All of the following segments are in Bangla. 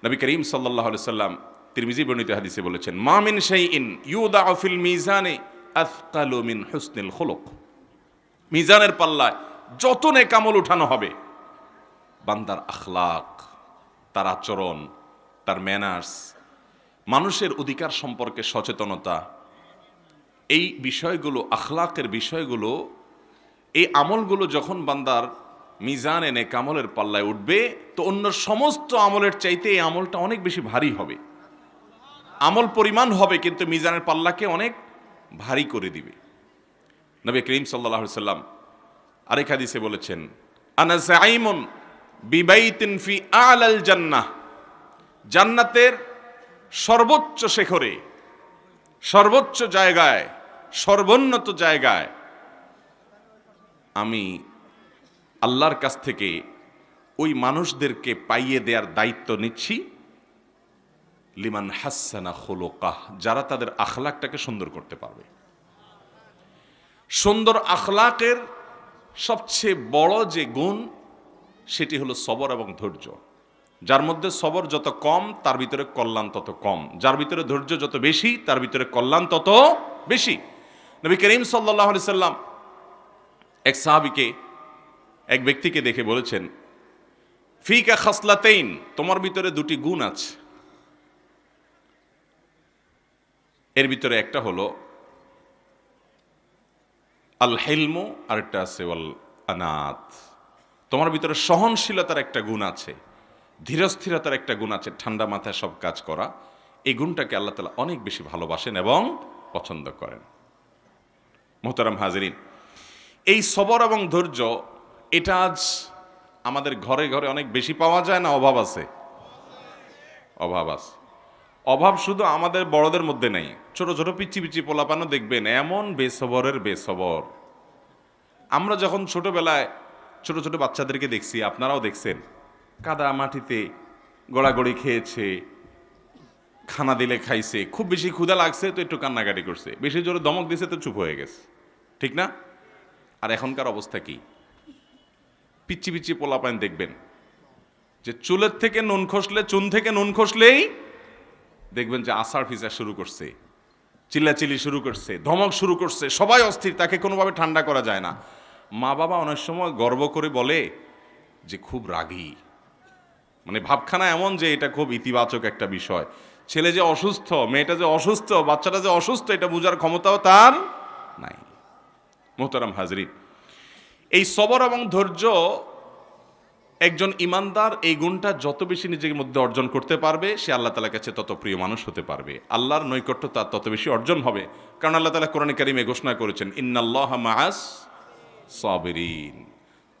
নবী করিম সাল্লাল্লাহু আলাইহি সাল্লাম তিরমিজি বর্ণিত হাদিসে বলেছেন, মা মিন শাইইন ইউদাউ ফিল মিজানে আথকালু মিন হুসনিল খুলুক। মিজানের পাল্লায় যত নেক আমল উঠানো হবে, বান্দার আখলাক, তার আচরণ, তার ম্যানার্স, মানুষের অধিকার সম্পর্কে সচেতনতা, এই বিষয়গুলো, আখলাকের বিষয়গুলো, এই আমলগুলো যখন বান্দার মিজানে নেক আমলের পাল্লায় উঠবে, তো অন্য সমস্ত আমলের চাইতে এই আমলটা অনেক বেশি ভারী হবে। আমল পরিমাণ হবে কিন্তু মিজানের পাল্লাকে অনেক ভারী করে দিবে। নবী করিম সাল্লাল্লাহু আলাইহি সাল্লাম আরেক হাদিসে বলেছেন, আনা যাইমুন বিবাইতিন ফি আলাল জান্নাহ, জান্নাতের সর্বোচ্চ শিখরে, সর্বোচ্চ জায়গায়, সর্বোন্নত জায়গায় আমি আল্লাহর কাছ থেকে ওই মানুষদেরকে পাইয়ে দেওয়ার দায়িত্ব নিচ্ছি, লিমান হাসানা খুলুকাহ, যারা তাদের আখলাকটাকে সুন্দর করতে পারবে। সুন্দর আখলাকের সবচেয়ে বড় যে গুণ, সেটি হলো সবর এবং ধৈর্য। যার মধ্যে সবর যত কম, তার ভিতরে কল্যাণ তত কম। যার ভিতরে ধৈর্য যত বেশি, তার ভিতরে কল্যাণ তত বেশি। নবী করিম সাল্লাল্লাহু আলাইহি সাল্লাম এক সাহাবীকে, এক ব্যক্তিকে দেখে বলেছেন, ফিকা খাসলাতাইন, তোমার ভিতরে দুটি গুণ আছে। এর ভিতরে একটা হলো আল হিলমু, আর একটা আছে ওয়াল আনাত। তোমার ভিতরে সহনশীলতার একটা গুণ আছে, ধীরস্থিরতার একটা গুণ আছে, ঠান্ডা মাথায় সব কাজ করা। এই গুণটাকে আল্লাহ তাআলা অনেক বেশি ভালোবাসেন এবং পছন্দ করেন। মুহতারাম হাজিরিন, এই সবর এবং ধৈর্য, এটা আজ আমাদের ঘরে ঘরে অনেক বেশি পাওয়া যায় না? অভাব আছে? অভাব আছে। অভাব শুধু আমাদের বড়দের মধ্যে নেই, ছোট ছোট পিচ্ছি পিচ্ছি পোলাপানও দেখবেন এমন বেসবরের বেসবর। আমরা যখন ছোটবেলায় ছোট ছোট বাচ্চাদেরকে দেখছি, আপনারাও দেখছেন, কাদা মাটিতে গড়াগড়ি খেয়েছে, খানা দিলে খাইছে, খুব বেশি ক্ষুধা লাগছে তো একটু কান্নাকাটি করছে, বেশি জোরে ধমক দিছে তো চুপ হয়ে গেছে, ঠিক না? আর এখনকার অবস্থা কি? পিচ্ছি পিচ্ছি পোলাপান দেখবেন যে চুলের থেকে নুন খসলে, চুন থেকে নুন খসলেই দেখবেন যে আসার ফিসা শুরু করছে, চিল্লাচিল্লি শুরু করছে, ধমক শুরু করছে, সবাই অস্থির, তাকে কোনোভাবে ঠান্ডা করা যায় না। মা বাবা অনেক সময় গর্ব করে বলে যে খুব রাগী, মানে ভাবখানা এমন যে এটা খুব ইতিবাচক একটা বিষয়। ছেলে যে অসুস্থ, মেয়েটা যে অসুস্থ, বাচ্চাটা যে অসুস্থ, এটা বোঝার ক্ষমতাও তার নাই। মুহতারাম হাজরিন, এই সবর এবং ধৈর্য, একজন ইমানদার এই গুণটা যত বেশি নিজের মধ্যে অর্জন করতে পারবে, সে আল্লাহ তাআলার কাছে তত প্রিয় মানুষ হতে পারবে, আল্লাহর নৈকট্য তার তত বেশি অর্জন হবে। কারণ আল্লাহ তাআলা কোরআনে কারিমে ঘোষণা করেছেন, ইন্নাল্লাহা মাআস সাবিরিন,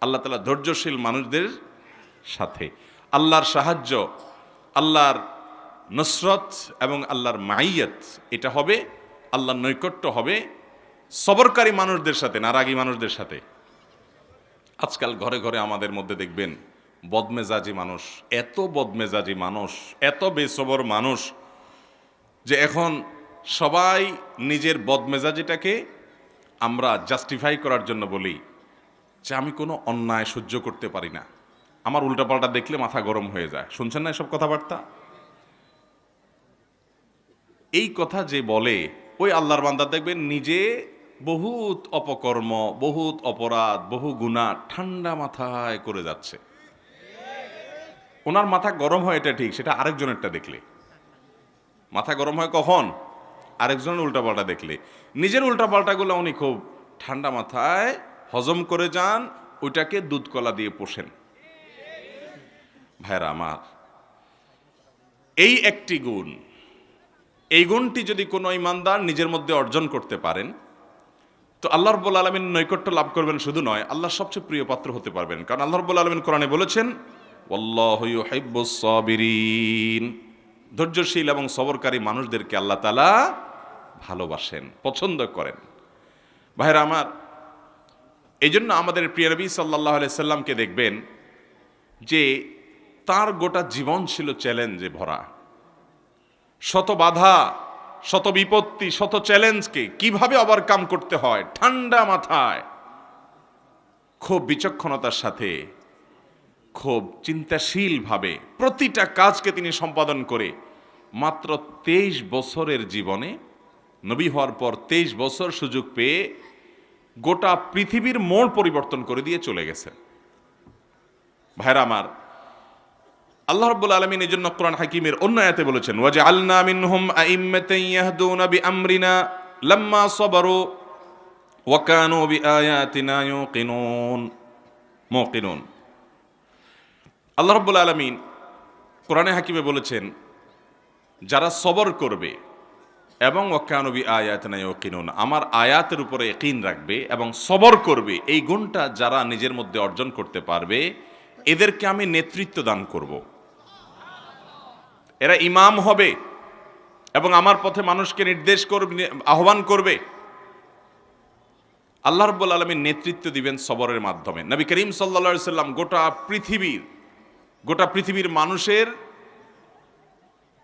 আল্লাহ তাআলা ধৈর্যশীল মানুষদের সাথে। আল্লাহর সাহায্য, আল্লাহর নসরত এবং আল্লাহর মাইয়াত, এটা হবে, আল্লাহর নৈকট্য হবে সবরকারী মানুষদের সাথে, না রাগী মানুষদের সাথে। আজকাল ঘরে ঘরে আমাদের মধ্যে দেখবেন বদমেজাজি মানুষ, এত বদমেজাজি মানুষ, এত বেসবর মানুষ, যে এখন সবাই নিজের বদমেজাজিটাকে আমরা জাস্টিফাই করার জন্য বলি যে আমি কোনো অন্যায় সহ্য করতে পারি না, আমার উল্টাপাল্টা দেখলে মাথা গরম হয়ে যায়। শুনছেন না এসব কথাবার্তা? এই কথা যে বলে, ওই আল্লাহর বান্দা দেখবেন নিজে বহুত অপকর্ম, বহুত অপরাধ, বহু গুনাহ ঠান্ডা মাথায় করে যাচ্ছে। ওনার মাথা গরম হয় এটা ঠিক, সেটা আরেকজনেরটা দেখলে। মাথা গরম হয় কখন? আরেকজনের উল্টাপাল্টা দেখলে। নিজের উল্টাপাল্টাগুলো উনি খুব ঠান্ডা মাথায় হজম করে যান, ওইটাকে দুধ কলা দিয়ে পোষেন। ভাইরা আমার, এই একটি গুণ, এই গুণটি যদি কোনো ইমানদার নিজের মধ্যে অর্জন করতে পারেন, তো আল্লাহ রাব্বুল আলামিন নৈকট্য লাভ করবেন শুধু নয়, আল্লাহর সবচেয়ে প্রিয় পাত্র হতে পারবেন। কারণ আল্লাহ রাব্বুল আলামিন কোরআনে বলেছেন, ওয়াল্লাহু ইউহিব্বুস সাবিরিন, ধৈর্যশীল এবং সবরকারী মানুষদেরকে আল্লাহ তাআলা ভালোবাসেন, পছন্দ করেন। ভাইরা আমার, এই জন্য আমাদের প্রিয় নবী সাল্লাল্লাহু আলাইহি সাল্লামকে দেখবেন যে তার গোটা জীবন ছিল চ্যালেঞ্জে ভরা। শত বাধা, শত বিপত্তি, শত চ্যালেঞ্জকে কিভাবে ওভারকাম করতে হয়, ঠান্ডা মাথায় খুব বিচক্ষণতার সাথে খুব চিন্তাশীলভাবে প্রতিটা কাজকে তিনি সম্পাদন করে মাত্র 23 বছরের জীবনে, নবী হওয়ার পর 23 বছর সুযোগ পেয়ে গোটা পৃথিবীর মোড় পরিবর্তন করে দিয়ে চলে গেছেন। ভাইরা আমার, আল্লাহ রাব্বুল আলামিন এই জন্য কোরআন হাকিমের অন্য আয়াতে বলেছেন, ওয়াজআলনা মিনহুম আইম্মাতান ইয়াহদুনা বিআমরিনা লাম্মা সাবারু ওয়া কানু বিআয়াতিনা মুকিনুন। আল্লাহ রাব্বুল আলামিন কোরআনে হাকিমে বলেছেন, যারা সবর করবে এবং ওয়া কানু বিআয়াতিনা ইউকিনুন, আমার আয়াতের উপরে ইয়াকিন রাখবে এবং সবর করবে, এই গুণটা যারা নিজের মধ্যে অর্জন করতে পারবে, এদেরকে আমি নেতৃত্ব দান করব। এরা ইমাম হবে এবং আমার পথে মানুষকে নির্দেশ করবে, আহ্বান করবে। আল্লাহ রাব্বুল আলামিন নেতৃত্ব দিবেন সবরের মাধ্যমে। নবী করিম সাল্লাল্লাহু আলাইহি সাল্লাম গোটা পৃথিবীর মানুষের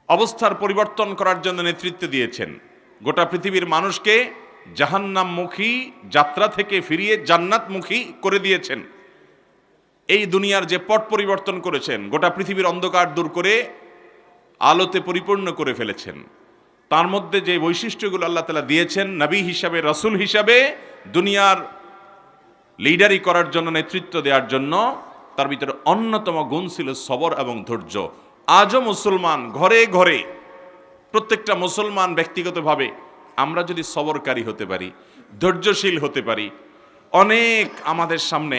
অবস্থার পরিবর্তন করার জন্য নেতৃত্ব দিয়েছেন। গোটা পৃথিবীর মানুষকে জাহান্নামমুখী যাত্রা থেকে ফিরিয়ে জান্নাতমুখী করে দিয়েছেন। এই দুনিয়ার যে পট পরিবর্তন করেছেন, গোটা পৃথিবীর অন্ধকার দূর করে আলোতে পরিপূর্ণ করে ফেলেছেন। তার মধ্যে যে বৈশিষ্ট্যগুলো আল্লাহ তাআলা দিয়েছেন, নবী হিসাবে, রাসূল হিসাবে, দুনিয়ার লিডারি করার জন্য, নেতৃত্ব দেওয়ার জন্য, তার ভিতরে অন্যতম গুণ ছিল সবর এবং ধৈর্য। আজও মুসলমান ঘরে ঘরে, প্রত্যেকটা মুসলমান ব্যক্তিগতভাবে আমরা যদি সবরকারী হতে পারি, ধৈর্যশীল হতে পারি, অনেক আমাদের সামনে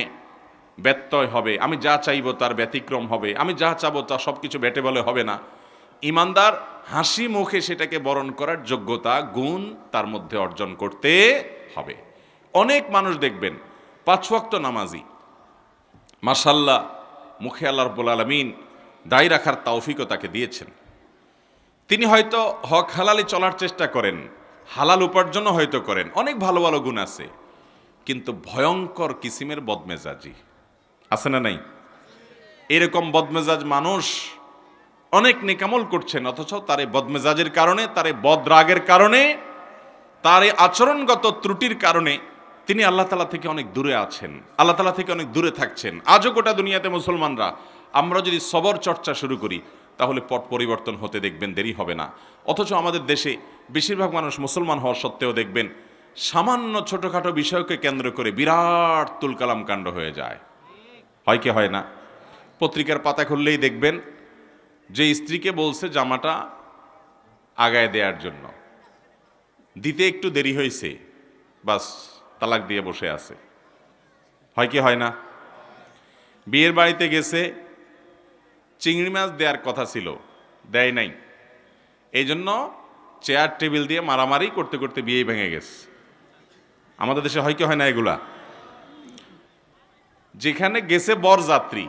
ব্যত্যয় হবে। আমি যা চাইব তার ব্যতিক্রম হবে, আমি যা চাবো তা সব কিছু বেটে বলে হবে না। ইমানদার হাসি মুখে সেটাকে বরণ করার যোগ্যতা, গুণ তার মধ্যে অর্জন করতে হবে। অনেক মানুষ দেখবেন 5 ওয়াক্ত নামাজি, মাশাআল্লাহ, মুখে আল্লাহ রাব্বুল আলামিন দায় রাখার তৌফিকও তাকে দিয়েছেন। তিনি হয়তো হক হালালি চলার চেষ্টা করেন, হালাল উপার্জনও হয়তো করেন, অনেক ভালো ভালো গুণ আছে, কিন্তু ভয়ঙ্কর কিসিমের বদমেজাজি আছে না নাই? এরকম বদমেজাজ মানুষ অনেক নেকামল করছেন, অথচ তার এই বদমেজাজের কারণে, তার এই বদরাগের কারণে, তার এই আচরণগত ত্রুটির কারণে তিনি আল্লাহ তাআলা থেকে অনেক দূরে আছেন, আল্লাহ তাআলা থেকে অনেক দূরে থাকছেন। আজও গোটা দুনিয়াতে মুসলমানরা আমরা যদি সবর চর্চা শুরু করি, তাহলে পট পরিবর্তন হতে দেখবেন দেরি হবে না। অথচ আমাদের দেশে বেশিরভাগ মানুষ মুসলমান হওয়া সত্ত্বেও দেখবেন সামান্য ছোটখাটো বিষয়কে কেন্দ্র করে বিরাট তুলকালাম কাণ্ড হয়ে যায়। হয় কি হয় না? পত্রিকার পাতা খুললেই দেখবেন যে স্ত্রীকে বলছে জামাটা আগায় দেওয়ার জন্য, দিতে একটু দেরি হয়েছে, বাস তালাক দিয়ে বসে আছে। হয় কি হয় না? বিয়ের বাড়িতে গেছে, চিংড়ি মাছ দেওয়ার কথা ছিল, দেয় নাই, এই জন্য চেয়ার টেবিল দিয়ে মারামারি করতে করতে বিয়ে ভেঙে গেছে। আমাদের দেশে হয় কি হয় না এগুলা? যেখানে গেছে বরযাত্রী,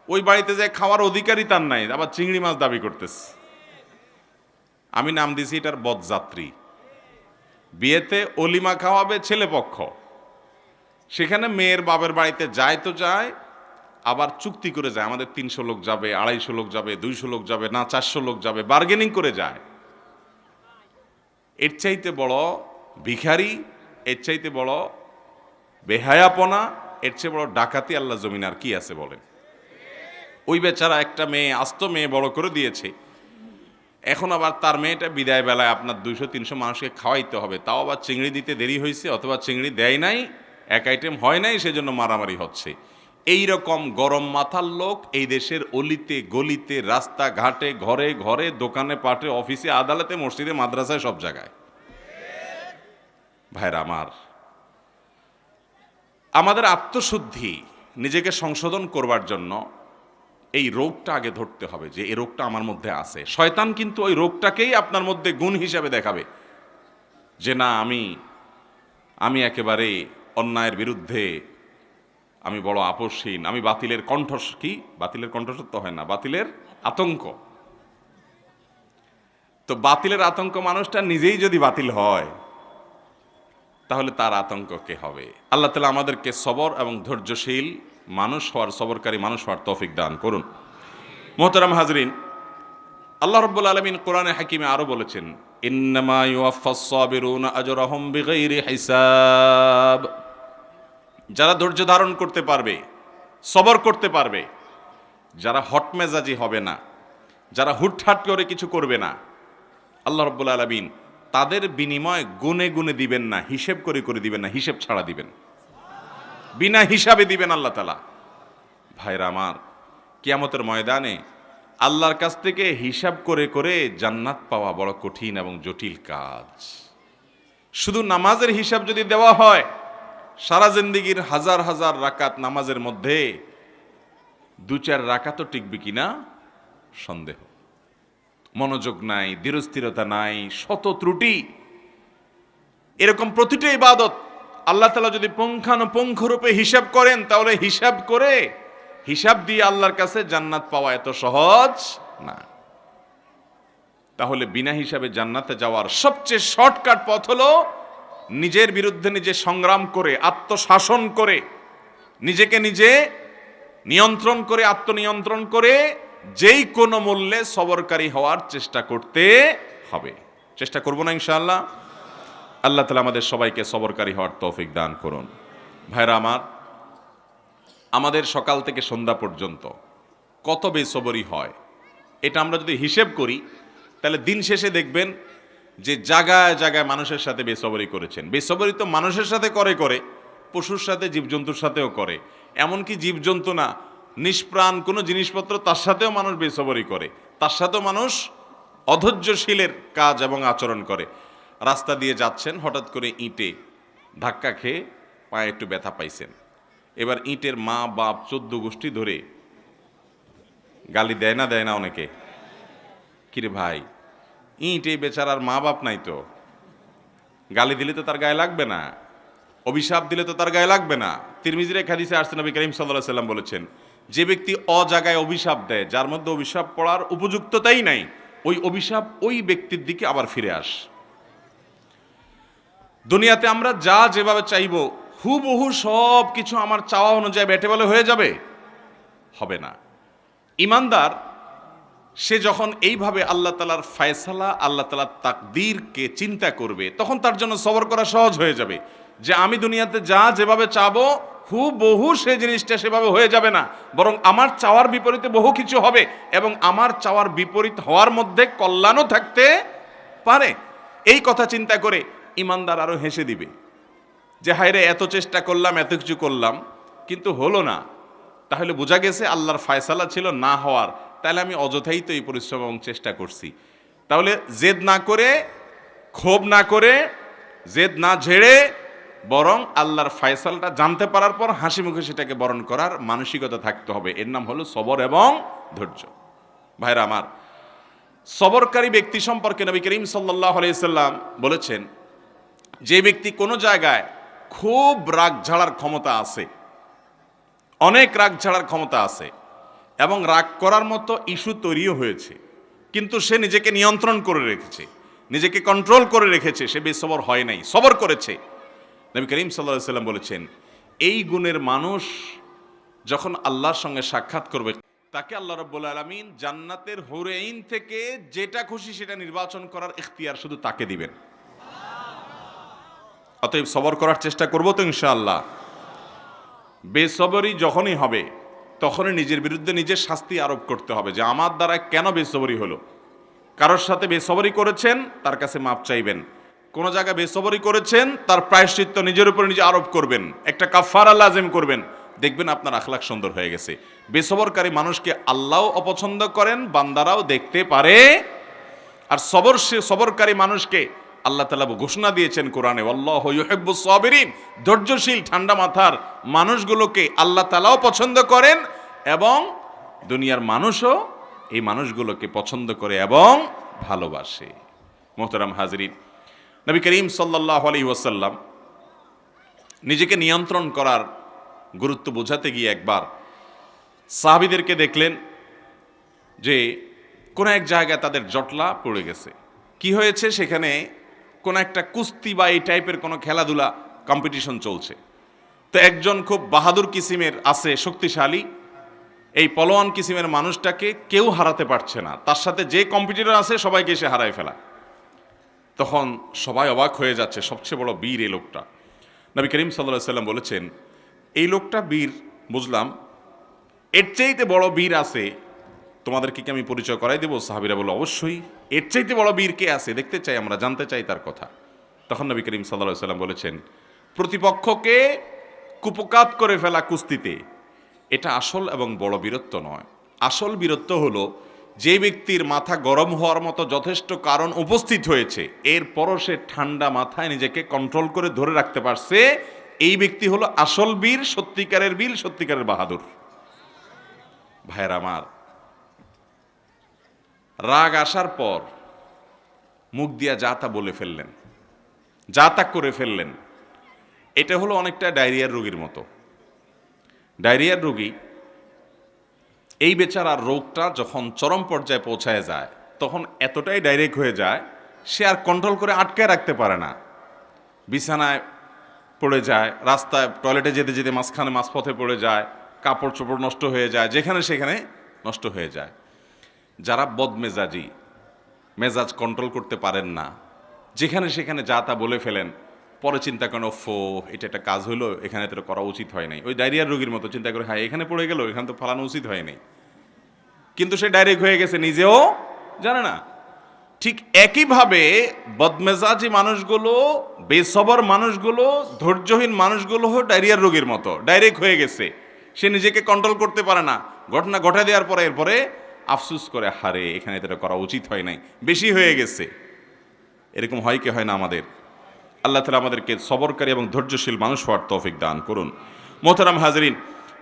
ওই বাড়িতে যায় খাওয়ার অধিকারই তার নাই, আবার চিংড়ি মাছ দাবি করতেছে। আমি নাম দিছি এটার বদযাত্রী। বিয়েতে অলিমা খাওয়াবে ছেলে পক্ষ, সেখানে মেয়ের বাবার বাড়িতে যায় তো যায়, আবার চুক্তি করে যায়, আমাদের 300 লোক যাবে, 250 লোক যাবে, 200 লোক যাবে, না 400 লোক যাবে, বার্গেনিং করে যায়। এর চাইতে বড় ভিখারি, এর চাইতে বড় বেহায়াপনা, এর চেয়ে বড় ডাকাতি আল্লাহ জমিন আর কি আছে বলেন? ওই বেচারা একটা মেয়ে, আস্ত মেয়ে বড় করে দিয়েছে, এখন আবার তার মেয়েটা বিদায় বেলায় আপনার 200-300 মানুষকে খাওয়াইতে হবে, তাও আবার চিংড়ি দিতে দেরি হয়েছে, অথবা চিংড়ি দেয় নাই, এক আইটেম হয় নাই, সেজন্য মারামারি হচ্ছে। এই রকম গরম মাথার লোক এই দেশের অলিতে গলিতে, রাস্তাঘাটে, ঘরে ঘরে, দোকানে পাটে, অফিসে, আদালতে, মসজিদে, মাদ্রাসায়, সব জায়গায়। ভাইরা আমার, আমাদের আত্মশুদ্ধি, নিজেকে সংশোধন করবার জন্য এই রোগটা আগে ধরতে হবে যে এই রোগটা আমার মধ্যে আছে। শয়তান কিন্তু ওই রোগটাকেই আপনার মধ্যে গুণ হিসাবে দেখাবে যে না, আমি একেবারে অন্যায়ের বিরুদ্ধে, আমি বড় আপোষহীন, আমি বাতিলের বাতিলের কণ্ঠস্বর তো হয় না, বাতিলের আতঙ্ক। তো বাতিলের আতঙ্ক মানুষটা নিজেই যদি বাতিল হয়, তাহলে তার আতঙ্ক কে হবে? আল্লাহ তাআলা আমাদেরকে সবর এবং ধৈর্যশীল মানুষ হওয়ার, সবরকারী মানুষ হওয়ার তৌফিক দান করুন। মুহতারাম হাজরিন, আল্লাহ রাব্বুল আলামিন কোরআনে হাকিমে আরো বলেছেন, ইন্নামা ইউওয়াফাস সাবিরুনা আজরাহুম বিগাইরি হিসাব। যারা ধৈর্য ধারণ করতে পারবে, সবর করতে পারবে, যারা হটমেজাজি হবে না, যারা হুটহাট করে কিছু করবে না, আল্লাহ রাব্বুল আলামিন তাদের বিনিময় গুনে গুনে দিবেন না, হিসেব করে করে দিবেন না, হিসেব ছাড়া দিবেন, বিনা হিসাবে দিবেন আল্লাহ তাআলা। ভাইরা আমার, কিয়ামতের ময়দানে আল্লাহর কাছ থেকে হিসাব করে করে জান্নাত পাওয়া বড় কঠিন এবং জটিল কাজ। শুধু নামাজের হিসাব যদি দেওয়া হয়, সারা জিন্দেগির হাজার হাজার রাকাত নামাজের মধ্যে 2-4 রাকাতও টিকবে কিনা সন্দেহ। মনোযোগ নাই, দৃঢ়স্থিরতা নাই, শত ত্রুটি। এরকম প্রতিটা ইবাদত আল্লাহ তাআলা যদি পুঙ্খানুপুঙ্খরূপে হিসাব করেন, তাহলে হিসাব দিয়ে আল্লাহর কাছে জান্নাত পাওয়া এত সহজ না। তাহলে বিনা হিসাবে জান্নাতে যাওয়ার সবচেয়ে শর্টকাট পথ হলো নিজের বিরুদ্ধে নিজে সংগ্রাম করে, আত্মশাসন করে, নিজেকে নিজে নিয়ন্ত্রণ করে, আত্মনিয়ন্ত্রণ করে যেই কোনো মূল্যে সবরকারী হওয়ার চেষ্টা করতে হবে। চেষ্টা করব না ইনশাআল্লাহ? আল্লাহ তাআলা আমাদের সবাইকে সবরকারী হওয়ার তৌফিক দান করুন। ভাইরা আমার, আমাদের সকাল থেকে সন্ধ্যা পর্যন্ত কত বেসবরি হয়, এটা আমরা যদি হিসেব করি তাহলে দিন শেষে দেখবেন যে জায়গায় জায়গায় মানুষের সাথে বেসবরি করেছেন। বেসবরি তো মানুষের সাথে করে, পশুর সাথে, জীবজন্তুর সাথেও করে। এমনকি জীবজন্তু না, নিষ্প্রাণ কোনো জিনিসপত্র, তার সাথেও মানুষ বেসবরি করে, তার সাথেও মানুষ অধৈর্যশীলের কাজ এবং আচরণ করে। রাস্তা দিয়ে যাচ্ছেন, হঠাৎ করে ইঁটে ধাক্কা খেয়ে পায়ে একটু ব্যথা পাইছেন। এবার ইঁটের মা বাপ 14 গোষ্ঠী ধরে গালি দেয় না অনেকে? কিরে ভাই, ইঁটে বেচারার মা বাপ নাই তো, গালি দিলে তো তার গায়ে লাগবে না, অভিশাপ দিলে তো তার গায়ে লাগবে না। তিরমিজির এক হাদিসে আসছে, নবী করিম সাল্লাল্লাহু আলাইহি ওয়াসাল্লাম বলেছেন, যে ব্যক্তি অজাগায় অভিশাপ দেয়, যার মধ্যে অভিশাপ পড়ার উপযুক্ততাই নাই, ওই অভিশাপ ওই ব্যক্তির দিকে আবার ফিরে আস। দুনিয়াতে আমরা যা যেভাবে চাইবো, হুবহু সব কিছু আমার চাওয়া অনুযায়ী বেটে বলে হয়ে যাবে? হবে না। ইমানদার সে যখন এইভাবে আল্লাহ তাআলার ফয়সালা, আল্লাহ তাআলার তাকদীরকে চিন্তা করবে, তখন তার জন্য সবর করা সহজ হয়ে যাবে। যে আমি দুনিয়াতে যা যেভাবে চাবো, হুবহু সেই জিনিসটা সেভাবে হয়ে যাবে না, বরং আমার চাওয়ার বিপরীতে বহু কিছু হবে, এবং আমার চাওয়ার বিপরীত হওয়ার মধ্যে কল্যাণও থাকতে পারে। এই কথা চিন্তা করে ইমানদার আরো হেসে দিবে যে হায় রে, এত চেষ্টা করলাম, এত কিছু করলাম, কিন্তু হলো না। তাহলে বোঝা গেছে আল্লাহর ফয়সালা ছিল না হওয়ার, তাহলে আমি অযথাই তো এই পরিশ্রম এবং চেষ্টা করছি। তাহলে জেদ না করে, ক্ষোভ না করে, জেদ না ঝেড়ে, বরং আল্লাহর ফয়সালাটা জানতে পারার পর হাসি মুখে সেটাকে বরণ করার মানসিকতা থাকতে হবে। এর নাম হলো সবর এবং ধৈর্য। ভাইরা আমার, সবরকারী ব্যক্তি সম্পর্কে নবী করিম সাল্লাল্লাহু আলাইহি সাল্লাম বলেছেন, যে ব্যক্তি কোনো জায়গায় খুব রাগ ঝাড়ার ক্ষমতা আছে, অনেক রাগ ঝাড়ার ক্ষমতা আছে, এবং রাগ করার মতো ইস্যু তৈরিও হয়েছে, কিন্তু সে নিজেকে নিয়ন্ত্রণ করে রেখেছে, নিজেকে কন্ট্রোল করে রেখেছে, সে বেসবর হয় নাই, সবর করেছে। নবী করিম সাল্লাল্লাহু আলাইহি সাল্লাম বলেছেন, এই গুণের মানুষ যখন আল্লাহর সঙ্গে সাক্ষাৎ করবে, তাকে আল্লাহ রাব্বুল আলামিন জান্নাতের হুরে আইন থেকে যেটা খুশি সেটা নির্বাচন করার ইখতিয়ার শুধু তাকে দিবেন। অতএব সবর করার চেষ্টা করব তো ইনশাআল্লাহ। বেসবরি যখনই হবে, তখনই নিজের বিরুদ্ধে নিজের শাস্তি আরোপ করতে হবে যে আমার দ্বারা কেন বেসবরি হলো। কারোর সাথে বেসবরি করেছেন, তার কাছে মাপ চাইবেন। কোন জায়গায় বেসবরি করেছেন, তার প্রায়শ্চিত্ত নিজের উপর নিজে আরোপ করবেন, একটা কাফারা লাজিম করবেন। দেখবেন আপনার আখলাক সুন্দর হয়ে গেছে। বেসবরকারী মানুষকে আল্লাহও অপছন্দ করেন, বান্দারাও দেখতে পারে। আর সবরকারী মানুষকে আল্লাহ তাআলা ঘোষণা দিয়েছেন কোরআনে, আল্লাহু ইউহিব্বুস সাবিরিন, ধৈর্যশীল ঠান্ডা মাথার মানুষগুলোকে আল্লাহ তাআলাও পছন্দ করেন, এবং দুনিয়ার মানুষও এই মানুষগুলোকে পছন্দ করে এবং ভালোবাসে। মোহতারাম হাজরিন, নবী করিম সাল্লাল্লাহু আলাইহি ওয়াসাল্লাম নিজেকে নিয়ন্ত্রণ করার গুরুত্ব বোঝাতে গিয়ে একবার সাহাবীদেরকে দেখলেন যে কোনো এক জায়গায় তাদের জটলা পড়ে গেছে। কি হয়েছে? সেখানে কোনো একটা কুস্তি বা এই টাইপের কোনো খেলাধুলা কম্পিটিশন চলছে। তো একজন খুব বাহাদুর কিসিমের আছে, শক্তিশালী, এই পলোয়ান কিসিমের মানুষটাকে কেউ হারাতে পারছে না, তার সাথে যে কম্পিটিটর আছে সবাইকে এসে হারায় ফেলা। তখন সবাই অবাক হয়ে যাচ্ছে, সবচেয়ে বড় বীর এই লোকটা। নবী করিম সাল্লাল্লাহু আলাইহি ওয়াসাল্লাম বলেছেন, এই লোকটা বীর বুঝলাম, এর চাইতে বড় বীর আছে, তোমাদেরকে কি আমি পরিচয় করাই দেবো? সাহাবীরা বলে, অবশ্যই। এর চাইতে বড় বীর কে আছে দেখতে চাই, আমরা জানতে চাই তার কথা। তখন নবী করিম সাল্লাল্লাহু আলাইহি ওয়াসাল্লাম বলেছেন, প্রতিপক্ষকে কুপকাত করে ফেলা কুস্তিতে এটা আসল এবং বড় বীরত্ব নয়। আসল বীরত্ব হলো যে ব্যক্তির মাথা গরম হওয়ার মতো যথেষ্ট কারণ উপস্থিত হয়েছে, এরপরও সে ঠান্ডা মাথায় নিজেকে কন্ট্রোল করে ধরে রাখতে পারছে, এই ব্যক্তি হলো আসল বীর, সত্যিকারের বীর, সত্যিকারের বাহাদুর। ভাইয়ের আমার, রাগ আসার পর মুখ দিয়া যা তা বলে ফেললেন, যা তা করে ফেললেন, এটা হলো অনেকটা ডায়রিয়ার রোগীর মতো। ডায়রিয়ার রোগী, এই বেচারার রোগটা যখন চরম পর্যায়ে পৌঁছায় যায়, তখন এতটাই ডাইরেক্ট হয়ে যায়, সে আর কন্ট্রোল করে আটকায় রাখতে পারে না। বিছানায় পড়ে যায়, রাস্তায় টয়লেটে যেতে যেতে মাঝপথে পড়ে যায়, কাপড় চোপড় নষ্ট হয়ে যায়, যেখানে সেখানে নষ্ট হয়ে যায়। যারা বদমেজাজি, মেজাজ কন্ট্রোল করতে পারেন না, যেখানে সেখানে যা তা বলে ফেলেন, পরে চিন্তা করেন, ওফো, এটা একটা কাজ হলো, এখানে তো করা উচিত হয় নাই। ওই ডায়রিয়ার রোগীর মতো চিন্তা করে, হ্যাঁ এখানে পড়ে গেল, এখানে তো ফালানো উচিত হয় নাই, কিন্তু সে ডাইরেক্ট হয়ে গেছে, নিজেও জানে না। ঠিক একইভাবে বদমেজাজি মানুষগুলো, বেসবর মানুষগুলো, ধৈর্যহীন মানুষগুলো ডায়রিয়ার রোগীর মতো ডাইরেক্ট হয়ে গেছে, সে নিজেকে কন্ট্রোল করতে পারে না। ঘটনা ঘটে দেওয়ার পরে এরপরে আফসুস করে, হারে এখানে এটা করা উচিত হয় নাই, বেশি হয়ে গেছে। এরকম হয় কি হয় না আমাদের? আল্লাহ তাআলা আমাদেরকে সবরকারী এবং ধৈর্যশীল মানুষ হওয়ার তৌফিক দান করুন। মোহতারাম হাজরিন,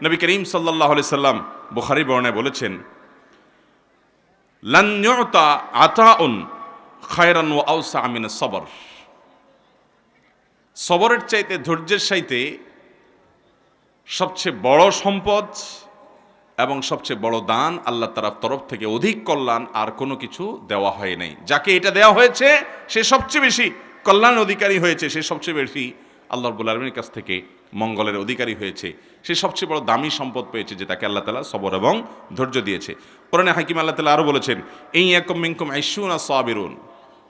নবী করিম সাল্লাল্লাহু আলাইহি সাল্লাম বুখারী বর্ণনায় বলেছেন, লান ইউতা আতাউন খায়রান ওয়া আওসা মিনাস সবর। সবরের চাইতে, ধৈর্যের চাইতে সবচেয়ে বড় সম্পদ এবং সবচেয়ে বড় দান আল্লাহ তাআলার তরফ থেকে অধিক কল্যাণ আর কোনো কিছু দেওয়া হয় নাই। যাকে এটা দেওয়া হয়েছে সে সবচেয়ে বেশি কল্যাণের অধিকারী হয়েছে, সে সবচেয়ে বেশি আল্লাহ রাব্বুল আলামিনের কাছ থেকে মঙ্গলের অধিকারী হয়েছে, সে সবচেয়ে বড় দামি সম্পদ পেয়েছে, যে তাকে আল্লাহ তাআলা সবর এবং ধৈর্য দিয়েছে। কোরআনে হাকিম আল্লাহ তাআলা আরও বলেছেন, ইয়াকুম মিনকুম 20 সাবিরুন,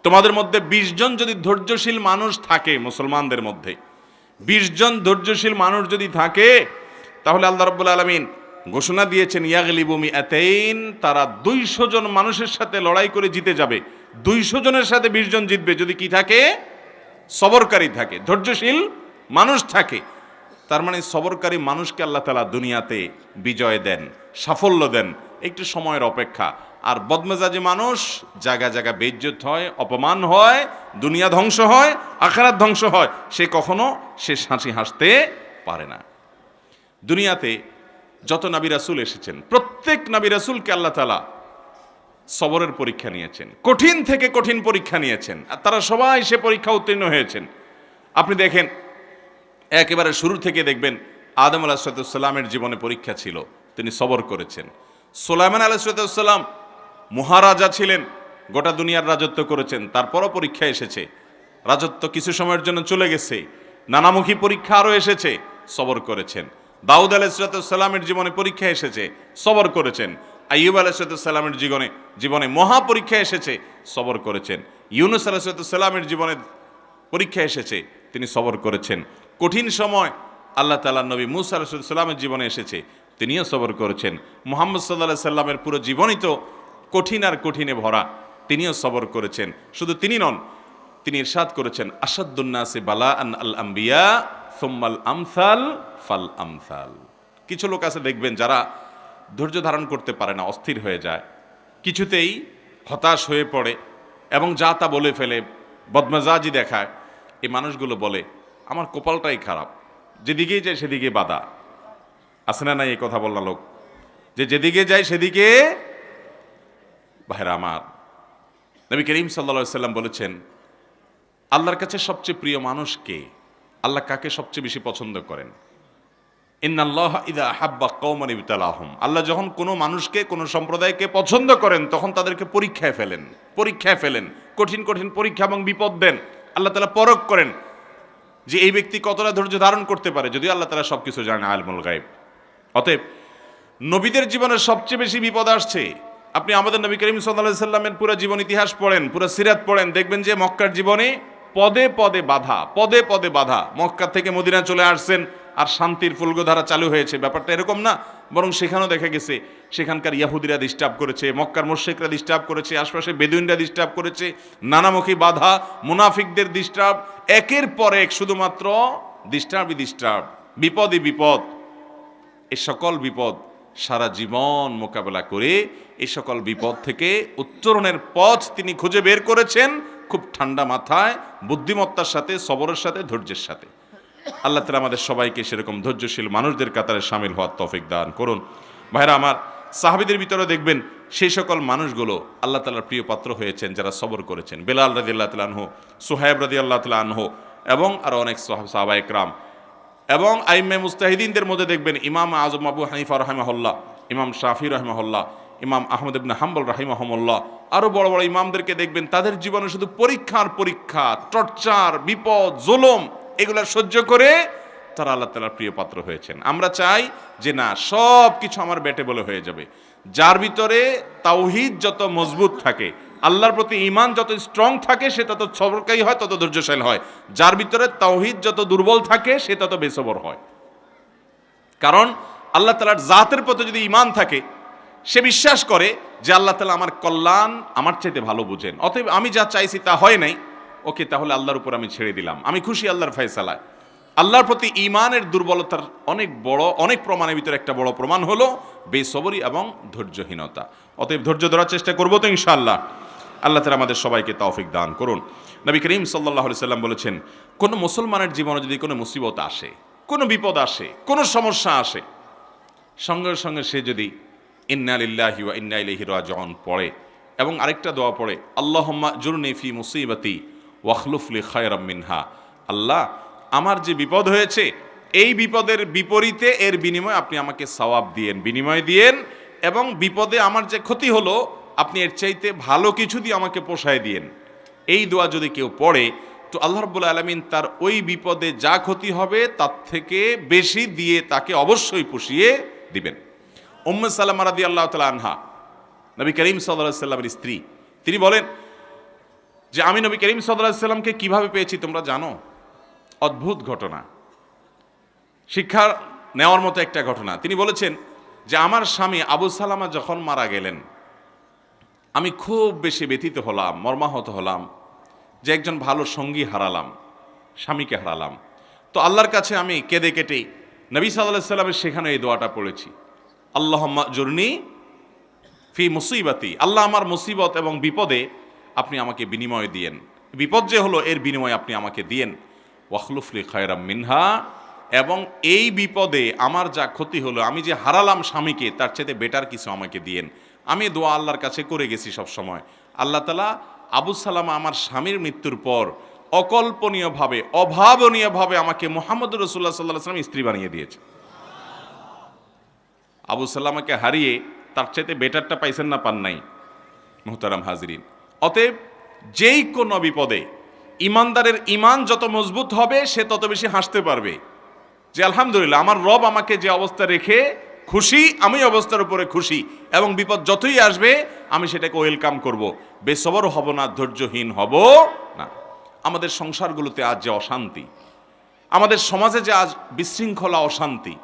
তোমাদের মধ্যে 20 জন যদি ধৈর্যশীল মানুষ থাকে, মুসলমানদের মধ্যে 20 জন ধৈর্যশীল মানুষ যদি থাকে, তাহলে আল্লাহ রাব্বুল আলামিন ঘোষণা দিয়েছেন, ইয়াগলিবু মিআতাইন, তারা 200 জন মানুষের সাথে লড়াই করে জিতে যাবে। 200 জনের সাথে 20 জন জিতবে, যদি কি থাকে? সবরকারী থাকে, ধৈর্যশীল মানুষ থাকে। তার মানে সবরকারী মানুষকে আল্লাহ তাআলা দুনিয়াতে বিজয় দেন, সাফল্য দেন, একটু সময়ের অপেক্ষা। আর বদমেজাজি মানুষ জায়গা জায়গা বেইজ্জত হয়, অপমান হয়, দুনিয়া ধ্বংস হয়, আখিরাত ধ্বংস হয়, সে কখনো সে হাসি হাসতে পারে না। দুনিয়াতে যত নবী রাসূল এসেছেন, প্রত্যেক নবী রাসূলকে আল্লাহ তাআলা সবরের পরীক্ষা নিয়েছেন, কঠিন থেকে কঠিন পরীক্ষা নিয়েছেন, আর তারা সবাই সে পরীক্ষা উত্তীর্ণ হয়েছেন। আপনি দেখেন, একেবারে শুরু থেকে দেখবেন, আদম আলাইহিস সালামের জীবনে পরীক্ষা ছিল, তিনি সবর করেছেন। সুলাইমান আলাইহিস সালাম মহারাজা ছিলেন, গোটা দুনিয়ার রাজত্ব করেছেন, তারপরও পরীক্ষা এসেছে। রাজত্ব কিছু সময়ের জন্য চলে গেছে, নানামুখী পরীক্ষা আরও এসেছে, সবর করেছেন। দাউদ আলাইহিস সালামের জীবনে পরীক্ষা এসেছে, সবর করেছেন। আইয়ুব আলাইহিস সালামের জীবনে মহা পরীক্ষা এসেছে, সবর করেছেন। ইউনূস আলাইহিস সালামের জীবনে পরীক্ষা এসেছে, তিনি সবর করেছেন। কঠিন সময় আল্লাহ তাআলার নবী মূসা আলাইহিস সালামের জীবনে এসেছে, তিনিও সবর করেছেন। মুহাম্মদ সাল্লাল্লাহু আলাইহি সাল্লামের পুরো জীবনই তো কঠিন আর কঠিনে ভরা, তিনিও সবর করেছেন। শুধু তিনি নন, তিনি ইরশাদ করেছেন, আসাদ্দুন নাসি বালাআন আল আম্বিয়া সুম্মাল আমসাল ফাল আমসাল। কিছু লোক আছে দেখবেন, যারা ধৈর্য ধারণ করতে পারে না, অস্থির হয়ে যায়, কিছুতেই হতাশ হয়ে পড়ে এবং যা তা বলে ফেলে, বদমেজাজি দেখায়। এই মানুষগুলো বলে, আমার কপালটাই খারাপ, যেদিকেই যায় সেদিকে বাধা। আছে না নাই এই কথা বললা লোক, যে যেদিকে যায় সেদিকে। ভাইরা আমার, নবী করিম সাল্লাল্লাহু আলাইহি সাল্লাম বলেছেন, আল্লাহর কাছে সবচেয়ে প্রিয় মানুষ কে? আল্লাহ কাকে সবচেয়ে বেশি পছন্দ করেন? ইন্নাল্লাহা ইযা আহাব্বা কওমান ইবতালাহুম, আল্লাহ যখন কোনো মানুষকে, কোনো সম্প্রদায়কে পছন্দ করেন, তখন তাদেরকে পরীক্ষায় ফেলেন, কঠিন কঠিন পরীক্ষা এবং বিপদ দেন। আল্লাহ তাআলা পরখ করেন যে এই ব্যক্তি কতটা ধৈর্য ধারণ করতে পারে, যদিও আল্লাহ তাআলা সবকিছু জানেন, আলিমুল গায়ব। অতএব নবীদের জীবনে সবচেয়ে বেশি বিপদ আসছে। আপনি আমাদের নবী করিম সাল্লাল্লাহু আলাইহি সাল্লামের পুরো জীবন ইতিহাস পড়েন, পুরো সিরাত পড়েন, দেখবেন যে মক্কার জীবনে পদে পদে বাধা, পদে পদে বাধা। মক্কা থেকে মদিনা চলে আসছেন, আর শান্তির ফুলগোধারা চালু হয়েছে, ব্যাপারটা এরকম না। বরং সেখানেও দেখা গেছে সেখানকার ইয়াহুদিরা ডিস্টার্ব করেছে, মক্কার মুশরিকরা ডিস্টার্ব করেছে, আশপাশে বেদুইনরা ডিস্টার্ব করেছে, নানামুখী বাধা, মুনাফিকদের ডিস্টার্ব, একের পর এক শুধুমাত্র ডিস্টার্ব, বিপদই বিপদ। এই সকল বিপদ সারা জীবন মোকাবেলা করে এই সকল বিপদ থেকে উত্তরণের পথ তিনি খুঁজে বের করেছেন খুব ঠান্ডা মাথায়, বুদ্ধিমত্তার সাথে, সবরের সাথে, ধৈর্যের সাথে। আল্লাহ তাআলা আমাদের সবাইকে সেরকম ধৈর্যশীল মানুষদের কাতারে শামিল হওয়ার তৌফিক দান করুন। ভাইরা আমার, সাহাবীদের ভিতরে দেখবেন সেই সকল মানুষগুলো আল্লাহ তাআলার প্রিয় পাত্র হয়েছেন যারা সবর করেছেন। বেলাল রাদিয়াল্লাহু তাআলা আনহু, সুহাইব রাদিয়াল্লাহু তাআলা আনহু এবং আরো অনেক সাহাবায়ে কেরাম এবং আইম্মে মুজতাহিদিনদের মধ্যে দেখবেন ইমাম আযম আবু হানিফা রাহিমাহুল্লাহ, ইমাম শাফি রাহিমাহুল্লাহ, ইমাম আহমদ ইবনে হাম্বল রাহিমাহুমুল্লাহ, আরো বড় বড় ইমামদেরকে দেখবেন তাদের জীবনে শুধু পরীক্ষা, টর্চার, বিপদ, জুলুম এগুলা সহ্য করে তারা আল্লাহ তাআলার প্রিয় পাত্র হয়েছেন। আমরা চাই যে না, সব কিছু আমার বেটে বলে হয়ে যাবে। যার ভিতরে তাওহীদ যত মজবুত থাকে, আল্লাহর প্রতি ঈমান যত স্ট্রং থাকে, সে তত সবরকারী হয়, তত ধৈর্যশীল হয়। যার ভিতরে তাওহীদ যত দুর্বল থাকে, সে তত বেসবর হয়। কারণ আল্লাহ তাআলার জাতের প্রতি যদি ঈমান থাকে, সে বিশ্বাস করে যে আল্লাহ তাআলা আমার কল্যাণ আমার চাইতে ভালো বুঝেন, অতএব আমি যা চাইছি তা হয় নাই, ওকে তাহলে আল্লাহর উপর আমি ছেড়ে দিলাম, আমি খুশি আল্লাহর ফয়সালায়। আল্লাহর প্রতি ঈমানের দুর্বলতার অনেক প্রমাণের ভিতরে একটা বড় প্রমাণ হলো বেসবরি এবং ধৈর্যহীনতা। অতএব ধৈর্য ধরার চেষ্টা করবো তো ইনশাআল্লাহ। আল্লাহ তাআলা আমাদের সবাইকে তৌফিক দান করুন। নবী করিম সাল্লাল্লাহু আলাইহি সাল্লাম বলেছেন, কোন মুসলমানের জীবনে যদি কোনো মুসিবত আসে, কোনো বিপদ আসে, কোনো সমস্যা আসে, সঙ্গে সঙ্গে সে যদি ইন্না লিল্লাহি ওয়া ইন্না ইলাইহি রাজিউন পড়ে এবং আরেকটা দোয়া পড়ে, আল্লাহুম্মা জুরনি ফি মুসিবাতি ওয়াখলুফ লি খায়রাম মিনহা, আল্লাহ আমার যে বিপদ হয়েছে এই বিপদের বিপরীতে এর বিনিময়ে আপনি আমাকে সওয়াব দিয়েন, বিনিময় দিয়েন, এবং বিপদে আমার যে ক্ষতি হলো আপনি এর চাইতে ভালো কিছু দিয়ে আমাকে পোষায় দিয়েন। এই দোয়া যদি কেউ পড়ে তো আল্লাহ রাব্বুল আলামিন তার ওই বিপদে যা ক্ষতি হবে তার থেকে বেশি দিয়ে তাকে অবশ্যই পুষিয়ে দিবেন। উম্মে সালামা রাদিয়াল্লাহু তাআলা আনহা, নবী করিম সাল্লাল্লাহু আলাইহি সাল্লামের স্ত্রী, তিনি বলেন যে আমি নবী করিম সাল্লাল্লাহু আলাইহি সাল্লামকে কিভাবে পেয়েছি তোমরা জানো? অদ্ভুত ঘটনা, শিক্ষা নেওয়ার মতো একটা ঘটনা। তিনি বলেছেন যে আমার স্বামী আবু সালামা যখন মারা গেলেন, আমি খুব বেশি ব্যথিত হলাম, মর্মাহত হলাম যে একজন ভালো সঙ্গী হারালাম, স্বামীকে হারালাম। তো আল্লাহর কাছে আমি কেঁদে কেটে নবী সাল্লাল্লাহু আলাইহি সাল্লামের শেখানো এই দোয়াটা পড়েছি, আল্লাহুম্মা জুরনি ফি মুসিবাতি, আল্লাহ আমার মুসিবত এবং বিপদে আপনি আমাকে বিনিময় দিয়েন, বিপদ যে হলো এর বিনিময় আপনি আমাকে দিয়েন, ওয়াখলুফ লি খায়রাম মিনহা, এবং এই বিপদে আমার যা ক্ষতি হলো, আমি যে হারালাম স্বামীকে, তার চাইতে বেটার কিছু আমাকে দিয়েন। আমি দোয়া আল্লাহর কাছে করে গেছি সব সময়। আল্লাহ তাআলা আবু সালামা আমার স্বামীর মৃত্যুর পর অকল্পনীয়ভাবে, অভাবনীয়ভাবে আমাকে মুহাম্মদুর রাসূলুল্লাহ সাল্লাল্লাহু আলাইহি ওয়াসাল্লাম স্ত্রী বানিয়ে দিয়েছে। আবু সালামাকে হারিয়ে তার চাইতে বেটারটা পাইছেন না, পান নাই? মুহতারাম হাজিরিন, অতএব যেই কোনো বিপদে ইমানদারের ঈমান যত মজবুত হবে সে তত বেশি হাসতে পারবে যে আলহামদুলিল্লাহ আমার রব আমাকে যে অবস্থা রেখে খুশি, আমি অবস্থার উপরে খুশি, এবং বিপদ যতই আসবে আমি সেটাকে ওয়েলকাম করব, বেসবর হব না, ধৈর্যহীন হব না। আমাদের সংসারগুলোতে আজ যে অশান্তি, আমাদের সমাজে যে আজ বিশৃঙ্খলা, অশান্তি,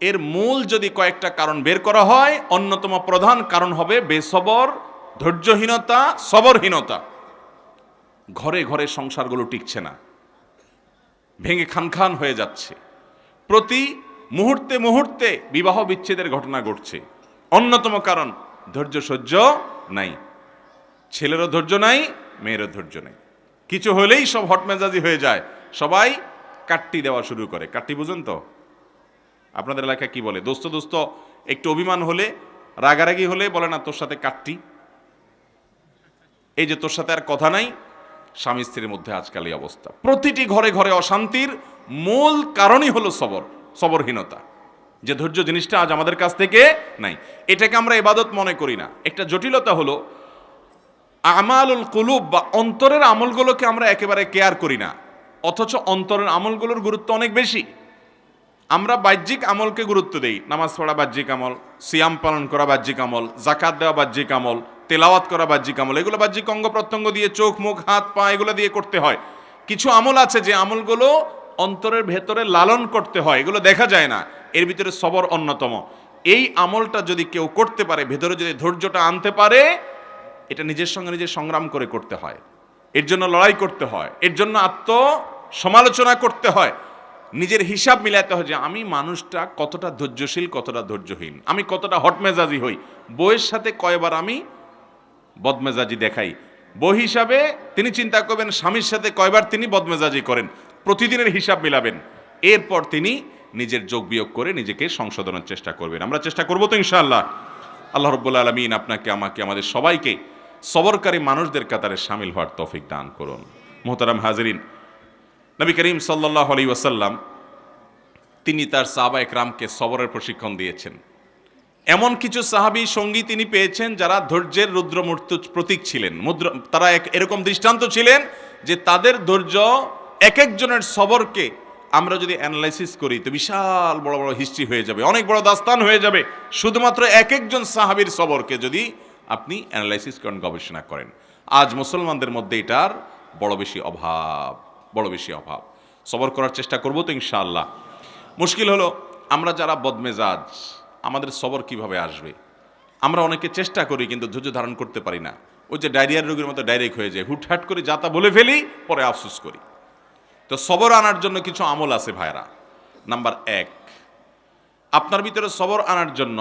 এর মূল যদি কয়েকটা কারণ বের করা হয়, অন্যতম প্রধান কারণ হবে বেসবর, ধৈর্যহীনতা, সবরহীনতা। ঘরে ঘরে সংসারগুলো টিকছে না, ভেঙে খান হয়ে যাচ্ছে, প্রতি মুহূর্তে মুহূর্তে বিবাহ বিচ্ছেদের ঘটনা ঘটছে। অন্যতম কারণ ধৈর্য সহ্য নাই, ছেলেরও ধৈর্য নাই, মেয়েরও ধৈর্য নাই। কিছু হলেই সব হটমেজাজি হয়ে যায়, সবাই কাট্টি দেওয়া শুরু করে। কাট্টি বুঝেন তো? আপনাদের এলাকায় কি বলে? দোস্ত দোস্ত একটু অভিমান হলে, রাগারাগি হলে বলে না তোর সাথে কাট্টি, এই যে তোর সাথে আর কথা নাই। স্বামী স্ত্রীর মধ্যে আজকাল এই অবস্থা। প্রতিটি ঘরে ঘরে অশান্তির মূল কারণই হলো সবরহীনতা, যে ধৈর্য জিনিসটা আজ আমাদের কাছ থেকে নাই। এটাকে আমরা ইবাদত মনে করি না। একটা জটিলতা হলো আমালুল কুলুব বা অন্তরের আমলগুলোকে আমরা একেবারে কেয়ার করি না, অথচ অন্তরের আমলগুলোর গুরুত্ব অনেক বেশি। আমরা বাহ্যিক আমলকে গুরুত্ব দেই, নামাজ পড়া বাহ্যিক আমল, সিয়াম পালন করা বাহ্যিক আমল, যাকাত দেওয়া বাহ্যিক আমল, তেলাওয়াত করা বাহ্যিক আমল, এগুলো বাহ্যিক অঙ্গ প্রত্যঙ্গ দিয়ে, চোখ মুখ হাত পা এগুলো দিয়ে করতে হয়। কিছু আমল আছে যে আমলগুলো অন্তরের ভেতরে লালন করতে হয়, এগুলো দেখা যায় না, এর ভিতরে সবর অন্যতম। এই আমলটা যদি কেউ করতে পারে, ভেতরে যদি ধৈর্যটা আনতে পারে, এটা নিজের সঙ্গে নিজে সংগ্রাম করে করতে হয়, এর জন্য লড়াই করতে হয়, এর জন্য সমালোচনা করতে হয়, নিজের হিসাব মিলাতে হয় যে আমি মানুষটা কতটা ধৈর্যশীল, কতটা ধৈর্যহীন, আমি কতটা হটমেজাজি হই, বউয়ের সাথে কয়বার আমি বদমেজাজি দেখাই, বউ হিসাবে তিনি চিন্তা করবেন স্বামীর সাথে কয়বার তিনি বদমেজাজি করেন, প্রতিদিনের হিসাব মিলাবেন, এরপর তিনি নিজের যোগ বিয়োগ করে নিজেকে সংশোধনের চেষ্টা করবেন। আমরা চেষ্টা করবো তো ইনশাআল্লাহ। আল্লাহ রাব্বুল আলামিন আপনাকে, আমাকে, আমাদের সবাইকে সবরকারী মানুষদের কাতারে শামিল হওয়ার তৌফিক দান করুন। মুহতারাম হাজিরিন, নবী করিম সাল্লাল্লাহু আলাইহি ওয়াসাল্লাম তিনি তার সাহাবা একরামকে সবরের প্রশিক্ষণ দিয়েছেন। এমন কিছু সাহাবী সঙ্গী তিনি পেয়েছেন যারা ধৈর্যের রুদ্রমূর্তি প্রতীক ছিলেন, তারা এরকম দৃষ্টান্ত ছিলেন যে তাদের ধৈর্য, এক একজনের সবরকে আমরা যদি অ্যানালাইসিস করি তো বিশাল বড় বড় হিস্ট্রি হয়ে যাবে, অনেক বড় দাস্তান হয়ে যাবে, শুধুমাত্র এক একজন সাহাবীর সবরকে যদি আপনি অ্যানালাইসিস করেন, গবেষণা করেন। আজ মুসলমানদের মধ্যে এটার বড় বেশি অভাব। সবর করার চেষ্টা করবো তো ইনশাআল্লাহ। মুশকিল হলো আমরা যারা বদমেজাজ, আমাদের সবর কিভাবে আসবে? আমরা অনেকে চেষ্টা করি কিন্তু ধৈর্য ধারণ করতে পারি না। ওই যে ডায়রিয়ার রোগীর মতো ডাইরেক্ট হয়ে যায়, হুটহাট করে যা তা বলে ফেলি, পরে আফসোস করি। তো সবর আনার জন্য কিছু আমল আছে ভাইরা। নাম্বার 1, আপনার ভিতরে সবর আনার জন্য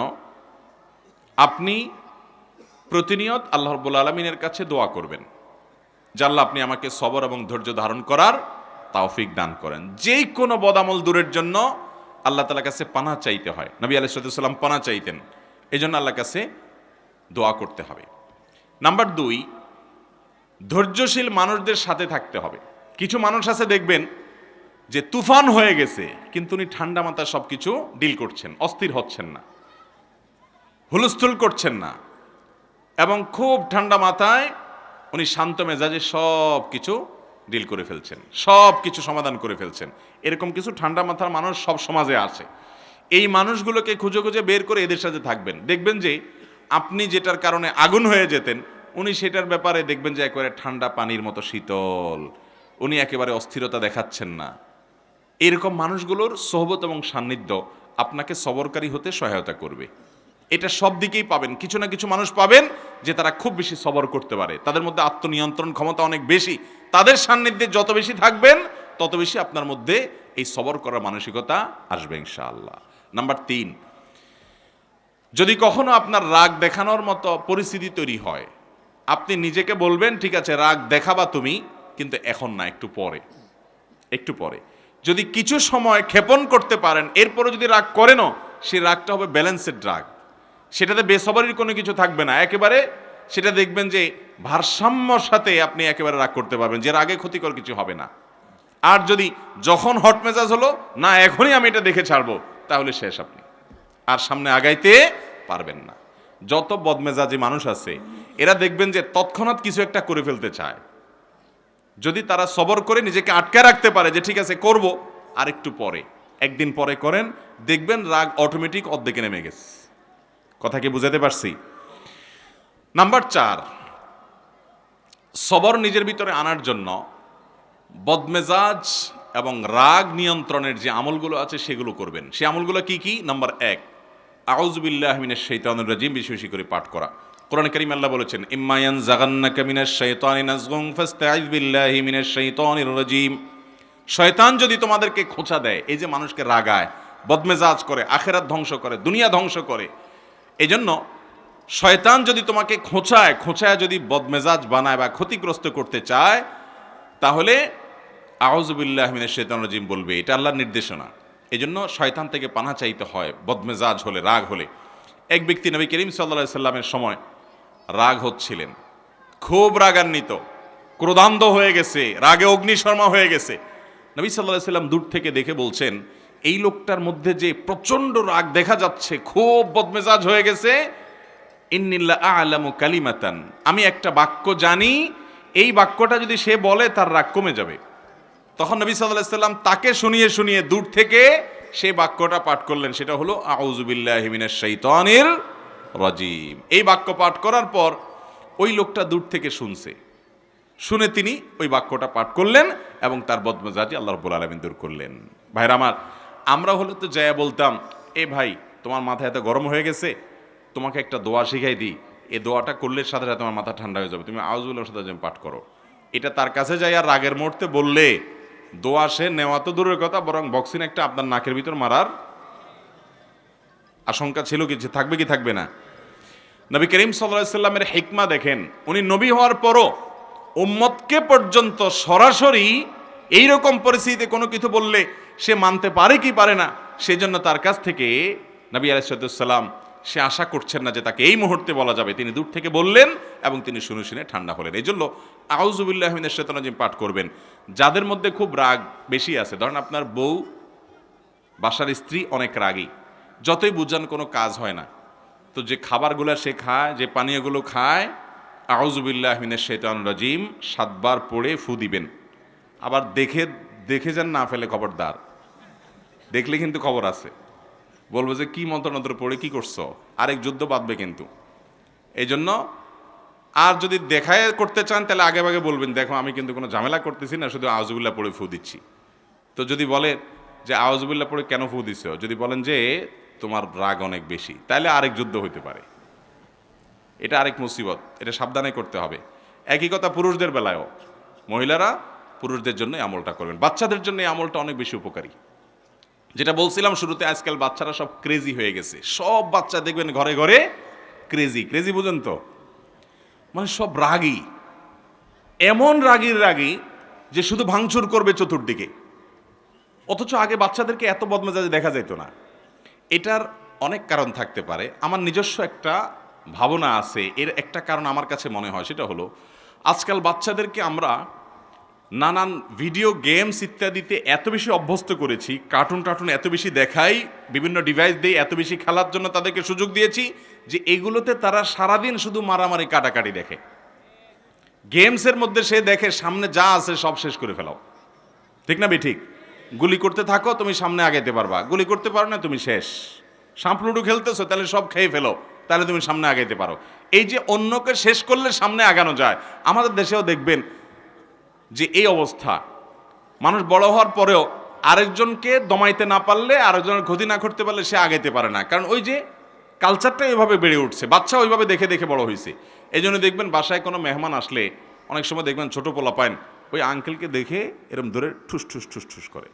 আপনি প্রতিনিয়ত আল্লাহ রাব্বুল আলামিনের কাছে দোয়া করবেন যে আল্লাহ আপনি আমাকে সবর এবং ধৈর্য ধারণ করার তৌফিক দান করেন। যেই কোনো বদামল দূরের জন্য আল্লাহ তাআলার কাছে পানাহ চাইতে হয়। নবী আলাইহিস সালাম পানাহ চাইতেন, এই জন্য আল্লাহর কাছে দোয়া করতে হবে। নাম্বার 2, ধৈর্যশীল মানুষদের সাথে থাকতে হবে। কিছু মানুষ আছে দেখবেন যে তুফান হয়ে গেছে কিন্তু উনি ঠান্ডা মাথায় সব কিছু ডিল করছেন, অস্থির হচ্ছেন না, হুলস্থুল করছেন না, এবং খুব ঠান্ডা মাথায় উনি শান্ত মেজাজে সব কিছু ডিল করে ফেলছেন, সব কিছু সমাধান করে ফেলছেন। এরকম কিছু ঠান্ডা মাথার মানুষ সব সমাজে আছে। এই মানুষগুলোকে খুঁজে খুঁজে বের করে এদের সাথে থাকবেন, দেখবেন যে আপনি যেটার কারণে আগুন হয়ে যেতেন উনি সেটার ব্যাপারে দেখবেন যে একেবারে ঠান্ডা পানির মতো শীতল, উনি একেবারে অস্থিরতা দেখাচ্ছেন না। এরকম মানুষগুলোর সোহবত এবং সান্নিধ্য আপনাকে সবরকারী হতে সহায়তা করবে। এটা সব দিকেই পাবেন, কিছু না কিছু মানুষ পাবেন যে তারা খুব বেশি সবর করতে পারে, তাদের মধ্যে আত্মনিয়ন্ত্রণ ক্ষমতা অনেক বেশি, তাদের সান্নিধ্যে যত বেশি থাকবেন তত বেশি আপনার মধ্যে এই সবর করার মানসিকতা আসবে ইনশাআল্লাহ। নাম্বার 3, যদি কখনো আপনার রাগ দেখানোর মতো পরিস্থিতি তৈরি হয়, আপনি নিজেকে বলবেন ঠিক আছে রাগ দেখাবা তুমি, কিন্তু এখন না, একটু পরে যদি কিছু সময় ক্ষেপণ করতে পারেন, এরপরে যদি রাগ করেনও সেই রাগটা হবে ব্যালেন্সের রাগ, সেটাতে বেসবরির কোনো কিছু থাকবে না, একেবারে সেটা দেখবেন যে ভারসাম্যর সাথে আপনি একেবারে রাগ করতে পারবেন, যে রাগে ক্ষতিকর কিছু হবে না। আর যদি যখন হট মেজাজ হলো না এখনই আমি এটা দেখে ছাড়বো, তাহলে শেষ, আপনি আর সামনে আগাইতে পারবেন না। যত বদমেজাজি মানুষ আছে এরা দেখবেন যে তৎক্ষণাৎ কিছু একটা করে ফেলতে চায়, যদি তারা সবর করে নিজেকে আটকায় রাখতে পারে যে ঠিক আছে করব, আর একটু পরে, একদিন পরে করেন, দেখবেন রাগ অটোমেটিক অর্ধেকে নেমে গেছে। কথা কি বুঝাতে পারছি? নাম্বার 4, সবর নিজের ভিতরে আনার জন্য বদমেজাজ এবং রাগ নিয়ন্ত্রণের যে আমলগুলো আছে সেগুলো করবেন। সেই আমলগুলো কি কি? নাম্বার 1, আউযু বিল্লাহি মিনাশ শাইতানির রাজিম, বেশি বেশি করে পাঠ করা। কোরআন কারীম আল্লাহ বলেছেন ইম্মা ইয়ানজাগান্নাকা মিনাশ শাইতানি নাজগুন ফাস্তাইয বিল্লাহি মিনাশ শাইতানির রাজিম। শয়তান যদি তোমাদেরকে খোঁচা দেয়, এই যে মানুষকে রাগায়, বদমেজাজ করে, আখিরাত ধ্বংস করে, দুনিয়া ধ্বংস করে, এজন্য শয়তান যদি তোমাকে খোঁচায় যদি বদমেজাজ বানায় বা ক্ষতিগ্রস্ত করতে চায়, তাহলে আউযু বিল্লাহি মিনাশ শাইতানির রাজিম বলবে, এটা আল্লাহর নির্দেশনা। এজন্য শয়তান থেকে পানাহ চাইতে হয় বদমেজাজ হলে, রাগ হলে। এক ব্যক্তি নবী করিম সাল্লাল্লাহু আলাইহি সাল্লামের সময় রাগ হচ্ছিলেন, খুব রাগান্বিত, ক্রোধান্ধ হয়ে গেছে, রাগে অগ্নিশর্মা হয়ে গেছে। নবী সাল্লাল্লাহু আলাইহি সাল্লাম দূর থেকে দেখে বলছেন এই লোকটার মধ্যে যে প্রচন্ড রাগ দেখা যাচ্ছে, খুব বদমেজাজ হয়ে গেছে, ইন্নিল্লা আ'লামু কালিমাতান, আমি একটা বাক্য জানি, এই বাক্যটা যদি সে বলে তার রাগ কমে যাবে। তখন নবী সাল্লাল্লাহু আলাইহি সাল্লাম তাকে শুনিয়ে শুনিয়ে দূর থেকে সেই বাক্যটা পাঠ করলেন, সেটা হলো আউযু বিল্লাহি মিনাশ শাইতানির রাজিম। এই বাক্য পাঠ করার পর ওই লোকটা দূর থেকে শুনছে, শুনে তিনি ওই বাক্যটা পাঠ করলেন এবং তার বদমেজাজি আল্লাহ রাব্বুল আলামিন দূর করলেন। ভাইরা আমার, আমরা হলে তো যায়া বলতাম, এ ভাই তোমার মাথা এত গরম হয়ে গেছে, তোমাকে একটা দোয়া শিখাই দিই, এই দোয়াটা করলে সাথে সাথে তোমার মাথা ঠান্ডা হয়ে যাবে, তুমি আউযুবিল্লাহির সাথে যেন পাঠ করো। এটা তার কাছে যাই আর রাগের মুহূর্তে বললে দোয়া সে নেওয়া তো দূরের কথা, বরং বক্সিন একটা আপনার নাকের ভিতর মারার আশঙ্কা ছিল, কি থাকবে কি থাকবে না? নবী করিম সাল্লাল্লাহু আলাইহি সাল্লামের হিকমা দেখেন, উনি নবী হওয়ার পরও উম্মতকে পর্যন্ত সরাসরি এইরকম পরিস্থিতিতে কোনো কিছু বললে সে মানতে পারে কি পারে না, সেজন্য তার কাছ থেকে নবী আলাইহিস সালাম সে আশা করছেন না যে তাকে এই মুহূর্তে বলা যাবে, তিনি দূর থেকে বললেন এবং তিনি শুনে শুনে ঠান্ডা হলেন। এই জন্য আউযু বিল্লাহি মিনাশ শাইতানির রাজিম পাঠ করবেন। যাদের মধ্যে খুব রাগ বেশি আছে, ধরেন আপনার বউ, বাসার স্ত্রী অনেক রাগী, যতই বুঝান কোনো কাজ হয় না, তো যে খাবারগুলো সে খায়, যে পানীয়গুলো খায়, আউযু বিল্লাহি মিনাশ শাইতানির রাজিম 7 বার পড়ে ফু দিবেন। আবার দেখে যেন না ফেলে, খবরদার, দেখলে কিন্তু খবর আছে, বলবো যে কি মন্ত্র পড়ে কি করছো, আরেক যুদ্ধ বাঁধবে কিন্তু। এই জন্য আর যদি দেখায় করতে চান তাহলে আগে আগে বলবেন, দেখো আমি কিন্তু কোনো ঝামেলা করতেছি না, শুধু আউযুবিল্লাহ পড়ে ফু দিচ্ছি। তো যদি বলে যে আউযুবিল্লাহ পড়ে কেন ফু দিছো, যদি বলেন যে তোমার রাগ অনেক বেশি, তাহলে আরেক যুদ্ধ হইতে পারে, এটা আরেক মুসিবত, এটা সাবধানে করতে হবে। একই কথা পুরুষদের বেলায়ও, মহিলারা পুরুষদের জন্য আমলটা করবেন, বাচ্চাদের জন্য এই আমলটা অনেক বেশি উপকারী। যেটা বলছিলাম শুরুতে, আজকাল বাচ্চারা সব ক্রেজি হয়ে গেছে, সব বাচ্চা দেখবেন ঘরে ঘরে ক্রেজি বুঝেন তো, মানে সব রাগী, এমন রাগী যে শুধু ভাঙচুর করবে চতুর্দিকে। অথচ আগে বাচ্চাদেরকে এত বদমেজাজি দেখা যেত না। এটার অনেক কারণ থাকতে পারে, আমার নিজস্ব একটা ভাবনা আছে। এর একটা কারণ আমার কাছে মনে হয়, সেটা হলো আজকাল বাচ্চাদেরকে আমরা নানান ভিডিও গেমস ইত্যাদিতে এত বেশি অভ্যস্ত করেছি, কার্টুন এত বেশি দেখাই, বিভিন্ন ডিভাইস দিয়ে এত বেশি খেলার জন্য তাদেরকে সুযোগ দিয়েছি যে এগুলোতে তারা সারাদিন শুধু মারামারি কাটাকাটি দেখে। গেমসের মধ্যে সে দেখে সামনে যা আছে সব শেষ করে ফেলাও, ঠিক না ঠিক? গুলি করতে থাকো, তুমি সামনে আগাইতে পারবা, গুলি করতে পারো না তুমি শেষ। সাপ লুডু খেলতেছো, তাহলে সব খেয়ে ফেলো, তাহলে তুমি সামনে আগাইতে পারো। এই যে অন্যকে শেষ করলে সামনে আগানো যায়, আমাদের দেশেও দেখবেন যে এই অবস্থা। মানুষ বড় হওয়ার পরেও আরেকজনকে দমাইতে না পারলে, আরেকজনের ক্ষতি না করতে পারলে সে আগাইতে পারে না, কারণ ওই যে কালচারটা এভাবে বেড়ে উঠছে, বাচ্চা ওইভাবে দেখে দেখে বড় হয়েছে। এই জন্য দেখবেন বাসায় কোনো মেহমান আসলে অনেক সময় দেখবেন ছোট পোলা পাইন ওই আঙ্কেলকে দেখে এরম ধরে ঠুস করে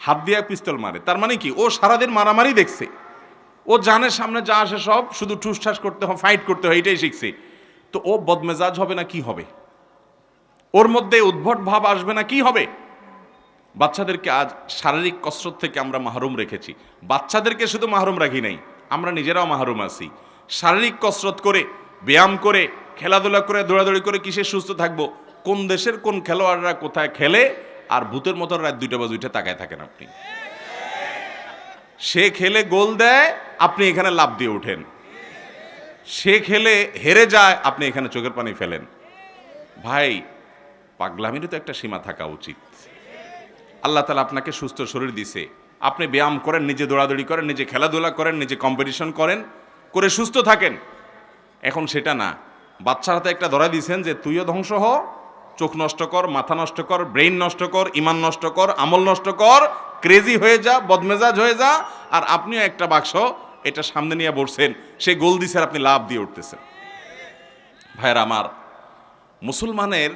হাত দিয়ে পিস্তল মারে। তার মানে কি, ও সারাদিন মারামারি দেখছে, ও জানে সামনে যা আসে সব শুধু ঠুসঠাস করতে হয়, ফাইট করতে হয়, এটাই শিখছে। তো ও বদমেজাজ হবে না কি হবে, ওর মধ্যে উদ্ভট ভাব আসবে না কি হবে? বাচ্চাদেরকে আজ শারীরিক কসরত থেকে আমরা মাহরুম রেখেছি। বাচ্চাদেরকে শুধু মাহরুম রাখি নাই, আমরা নিজেরাও মাহরুম আছি। শারীরিক কসরত করে, ব্যায়াম করে, খেলাধুলা করে, দৌড়াদৌড়ি করে কিসে সুস্থ থাকবো? কোন দেশের কোন খেলোয়াড়রা কোথায় খেলে, আর ভূতের মতো রাত 2টা বাজে উঠে তাকায় থাকেন আপনি। সে খেলে গোল দেয়, আপনি এখানে লাফ দিয়ে ওঠেন। সে খেলে হেরে যায়, আপনি এখানে চোখের পানি ফেলেন। ভাই, পাগলামিরও তো একটা সীমা থাকা উচিত। আল্লাহ তাআলা আপনাকে সুস্থ শরীর দিছে, আপনি ব্যায়াম করেন, নিজে দৌড়াদৌড়ি করেন, নিজে খেলাধুলা করেন, নিজে কম্পিটিশন করেন, করে সুস্থ থাকেন। এখন সেটা না, বাচ্চার হাতে একটা ধরা দিয়েছেন যে তুইও ধ্বংস হ, চোখ নষ্ট কর, মাথা নষ্ট কর, ব্রেইন নষ্ট কর, ইমান নষ্ট কর, আমল নষ্ট কর, ক্রেজি হয়ে যা, বদমেজাজ হয়ে যা। আর আপনিও একটা বাক্স এটা সামনে নিয়ে বসছেন, সে গোল দিছে আর আপনি লাভ দিয়ে উঠতেছেন। ভাইয়ের আমার, মুসলমানের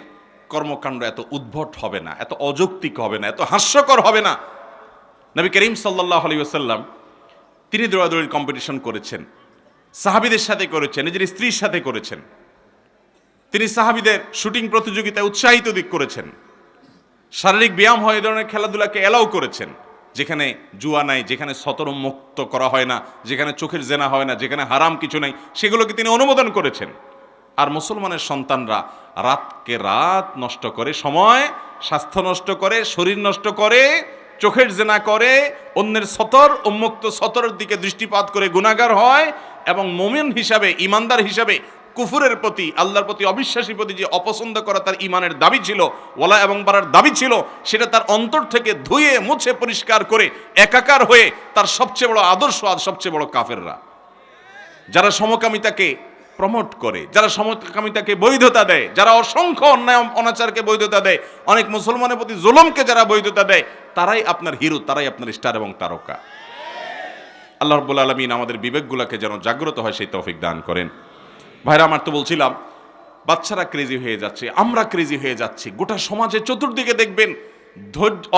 কর্মকাণ্ড এত উদ্ভট হবে না, এত অযৌক্তিক হবে না, এত হাস্যকর হবে না। নবী করিম সাল্লাল্লাহু আলাইহি ওয়াসাল্লাম তিনি দৌড়াদৌড়ির কম্পিটিশন করেছেন, সাহাবীদের সাথে করেছেন, নিজের স্ত্রীর সাথে করেছেন। তিনি সাহাবীদের শুটিং প্রতিযোগিতায় উৎসাহিত দিক করেছেন। শারীরিক ব্যায়াম হয়, এই ধরনের খেলাধুলাকে এলাও করেছেন, যেখানে জুয়া নাই, যেখানে সতর মুক্ত করা হয় না, যেখানে চোখের জেনা হয় না, যেখানে হারাম কিছু নাই, সেগুলোকে তিনি অনুমোদন করেছেন। আর মুসলমানের সন্তানরা রাতকে রাত নষ্ট করে, সময়, স্বাস্থ্য নষ্ট করে, শরীর নষ্ট করে, চোখের জেনা করে, অন্যের সতর উন্মুক্ত সতরের দিকে দৃষ্টিপাত করে গুনাহগার হয়। এবং মুমিন হিসাবে, ইমানদার হিসাবে কুফুরের প্রতি, আল্লাহর প্রতি, অবিশ্বাসী প্রতি যে অপছন্দ করা তার ইমানের দাবি ছিল, ওয়ালা এবং বারার দাবি ছিল, সেটা তার অন্তর থেকে ধুয়ে মুছে পরিষ্কার করে একাকার হয়ে তার সবচেয়ে বড় আদর্শ, আর সবচেয়ে বড় কাফেররা, যারা সমকামিতাকে প্রমোট করে, যারা সমকামিতাকে বৈধতা দেয়, যারা অসংখ্য অন্যায় অনাচারকে বৈধতা দেয়, অনেক মুসলমানের প্রতি জুলুমকে যারা বৈধতা দেয়, তারাই আপনার হিরো, তারাই আপনার স্টার এবং তারকা। আল্লাহ রাব্বুল আলামিন আমাদের বিবেকগুলোকে যেন জাগ্রত হয় সেই তৌফিক দান করেন। ভাইরা আমার, তো বলছিলাম বাচ্চারা ক্রেজি হয়ে যাচ্ছে, আমরা ক্রেজি হয়ে যাচ্ছি, গোটা সমাজে চতুর্দিকে দেখবেন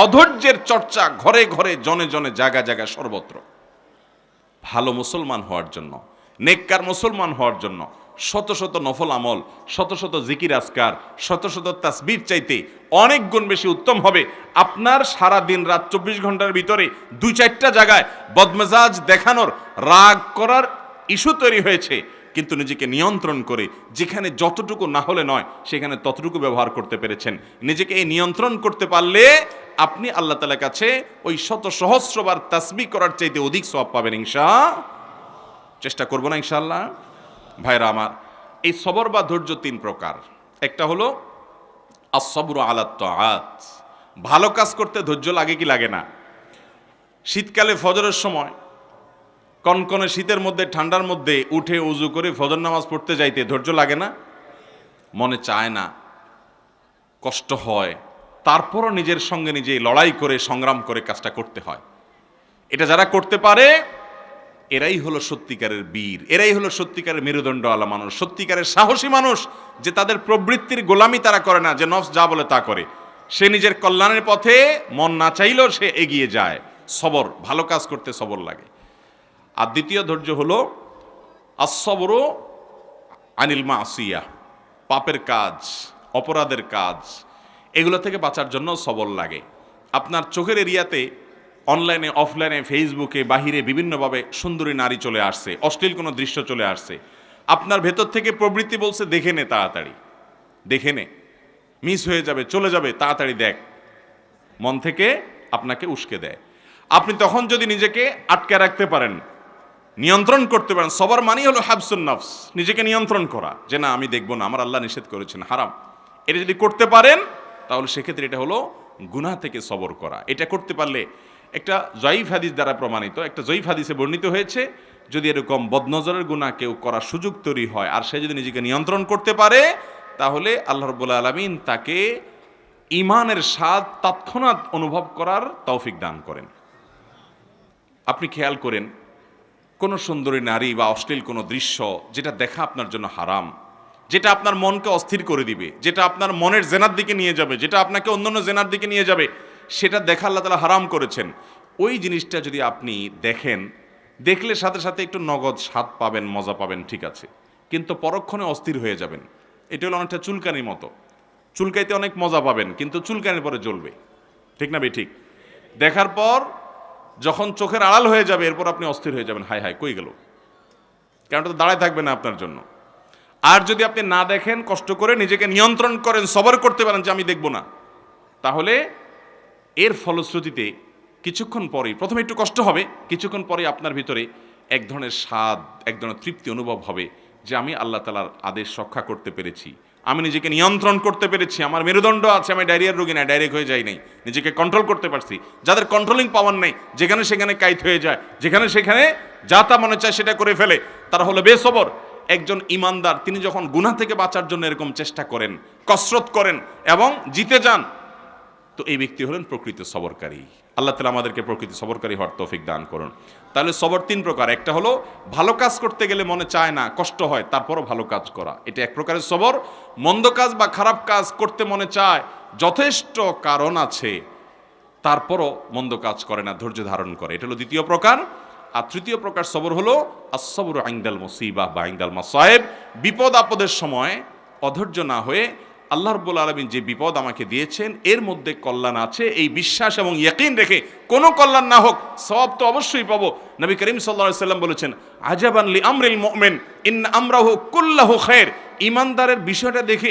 অধৈর্যের চর্চা, ঘরে ঘরে জনে জনে, জায়গা জায়গা, সর্বত্র। ভালো মুসলমান হওয়ার জন্য, নেককার মুসলমান হওয়ার জন্য শত শত নফল আমল, শত শত জিকির আজকার, শত শত তাসবিহ চাইতে অনেক গুণ বেশি উত্তম হবে আপনার সারা দিন রাত 24 ঘন্টার ভিতরে 2-4টা জায়গায় বদমেজাজ দেখানোর, রাগ করার ইস্যু তৈরি হয়েছে, কিন্তু নিজেকে নিয়ন্ত্রণ করে যেখানে যতটুকু না হলে নয় সেখানে ততটুকু ব্যবহার করতে পেরেছেন। নিজেকে এই নিয়ন্ত্রণ করতে পারলে আপনি আল্লাহ তাআলার কাছে ওই শত সহস্রবার তাসবিহ করার চাইতে অধিক সওয়াব পাবেন ইনশাআল্লাহ। চেষ্টা করব না ইনশাআল্লাহ। ভাইরা আমার, এই সবর বা ধৈর্য 3 প্রকার। একটা হলো আস-সবরু আলা তাআত, ভালো কাজ করতে ধৈর্য লাগে কি লাগে না? শীতকালে ফজরের সময়, কনকনে শীতের মধ্যে, ঠান্ডার মধ্যে উঠে উজু করে ফজর নামাজ পড়তে যাইতে ধৈর্য লাগে না? মনে চায় না, কষ্ট হয়, তারপরও নিজের সঙ্গে নিজে লড়াই করে, সংগ্রাম করে কাজটা করতে হয়। এটা যারা করতে পারে এরাই হলো সত্যিকারের বীর, এরাই হলো সত্যিকারের মেরুদণ্ডওয়ালা মানুষ, সত্যিকারের সাহসী মানুষ, যে তাদের প্রবৃত্তির গোলামি তারা করে না, যে নফস যা বলে তা করে। সে নিজের কল্যাণের পথে মন না চাইলেও সে এগিয়ে যায়। সবর, ভালো কাজ করতে সবর লাগে। আর দ্বিতীয় ধৈর্য হলো আস-সবরু আনিল মাসিয়া, পাপের কাজ, অপরাধের কাজ, এগুলো থেকে বাঁচার জন্য সবর লাগে। আপনার চোখের এরিয়াতে অনলাইনে, অফলাইনে, ফেসবুকে, বাহিরে বিভিন্নভাবে সুন্দরী নারী চলে আসছে, অশ্লীল কোনো দৃশ্য চলে আসছে, আপনার ভেতর থেকে প্রবৃত্তি বলছে দেখে নে, তাড়াতাড়ি দেখে নে, মিস হয়ে যাবে, চলে যাবে, তাড়াতাড়ি দেখ, মন থেকে আপনাকে উস্কে দেয়। আপনি তখন যদি নিজেকে আটকে রাখতে পারেন, নিয়ন্ত্রণ করতে পারেন, সবার মানেই হলো হাবসুন নফস, নিজেকে নিয়ন্ত্রণ করা, যে না আমি দেখবো না, আমার আল্লাহ নিষেধ করেছেন, হারাম, এটা যদি করতে পারেন তাহলে সেক্ষেত্রে এটা হলো গুনাহ থেকে সবর করা। এটা করতে পারলে, একটা জয়ীফ হাদিস দ্বারা প্রমাণিত, একটা জয়ীফ হাদিসে বর্ণিত হয়েছে, যদি এরকম বদনজরের গুনাহ কেউ করার সুযোগ তৈরি হয় আর সে যদি নিজেকে নিয়ন্ত্রণ করতে পারে, তাহলে আল্লাহ রাব্বুল আলামিন তাকে ঈমানের স্বাদ তৎক্ষণাৎ অনুভব করার তৌফিক দান করেন। আপনি খেয়াল করেন, কোনো সুন্দরী নারী বা অশ্লীল কোনো দৃশ্য যেটা দেখা আপনার জন্য হারাম, যেটা আপনার মনকে অস্থির করে দিবে, যেটা আপনার মনের জেনার দিকে নিয়ে যাবে, যেটা আপনাকে অন্যান্য জেনার দিকে নিয়ে যাবে, সেটা দেখা আল্লাহ তাআলা হারাম করেছেন। ওই জিনিসটা যদি আপনি দেখেন, দেখলে সাথে সাথে একটু নগদ স্বাদ পাবেন, মজা পাবেন, ঠিক আছে, কিন্তু পরক্ষণে অস্থির হয়ে যাবেন। এটা হলো অনেকটা চুলকানির মতো, চুলকাইতে অনেক মজা পাবেন কিন্তু চুলকানির পরে জ্বলবে, ঠিক না ঠিক? দেখার পর যখন চোখের আড়াল হয়ে যাবে, এরপর আপনি অস্থির হয়ে যাবেন, হায় হায় কই গেল, কারণ তো দাঁড়ায় থাকবে না আপনার জন্য। আর যদি আপনি না দেখেন, কষ্ট করে নিজেকে নিয়ন্ত্রণ করেন, সবর করতে পারেন যে আমি দেখব না, তাহলে এর ফলশ্রুতিতে কিছুক্ষণ পরেই, প্রথমে একটু কষ্ট হবে, কিছুক্ষণ পরে আপনার ভিতরে এক ধরনের স্বাদ, এক ধরনের তৃপ্তি অনুভব হবে যে আমি আল্লাহ তাআলার আদেশ রক্ষা করতে পেরেছি, আমি নিজেকে নিয়ন্ত্রণ করতে পেরেছি, আমার মেরুদণ্ড আছে, আমি ডায়রিয়ার রোগী না, ডাইরেক্ট হয়ে যাই নাই, নিজেকে কন্ট্রোল করতে পারছি। যাদের কন্ট্রোলিং পাওয়ার নেই, যেখানে সেখানে কাইত হয়ে যায়, যেখানে সেখানে যা তা মনে চায় সেটা করে ফেলে, তারা হলো বেসবর। একজন ইমানদার তিনি যখন গুনাহ থেকে বাঁচার জন্য এরকম চেষ্টা করেন, কসরত করেন এবং জিতে যান, তো এই ব্যক্তি হলেন প্রকৃত সবরকারী। আল্লাহ তাআলা আমাদেরকে প্রকৃত সবরকারী হওয়ার তৌফিক দান করুন। তাহলে সবর 3 প্রকার। একটা হলো ভালো কাজ করতে গেলে মনে চায় না, কষ্ট হয়, তারপরও ভালো কাজ করা, এটা এক প্রকারের সবর। মন্দ কাজ বা খারাপ কাজ করতে মনে চায়, যথেষ্ট কারণ আছে, তারপরও মন্দ কাজ করে না, ধৈর্য ধারণ করে, এটা হলো দ্বিতীয় প্রকার। আর তৃতীয় প্রকার সবর হলো আস-সবরু ইনদাল মুসিবাহ বা ইনদাল মাসায়েব, বিপদ আপদের সময় অধৈর্য না হয়ে আল্লাহ রাব্বুল আলামিন যে বিপদ আমাকে দিয়েছেন এর মধ্যে কল্যাণ আছে, এই বিশ্বাস এবং ইয়াকিন রেখে, কোনো কল্যাণ না হোক সওয়াব তো অবশ্যই পাবো। নবী করিম সাল্লাল্লাহু আলাইহি সাল্লাম বলেছেন, আজাবান লি আমরিল মুমিন ইন্না আমরাহু কুল্লাহু খায়র, ঈমানদারের বিষয়টা দেখে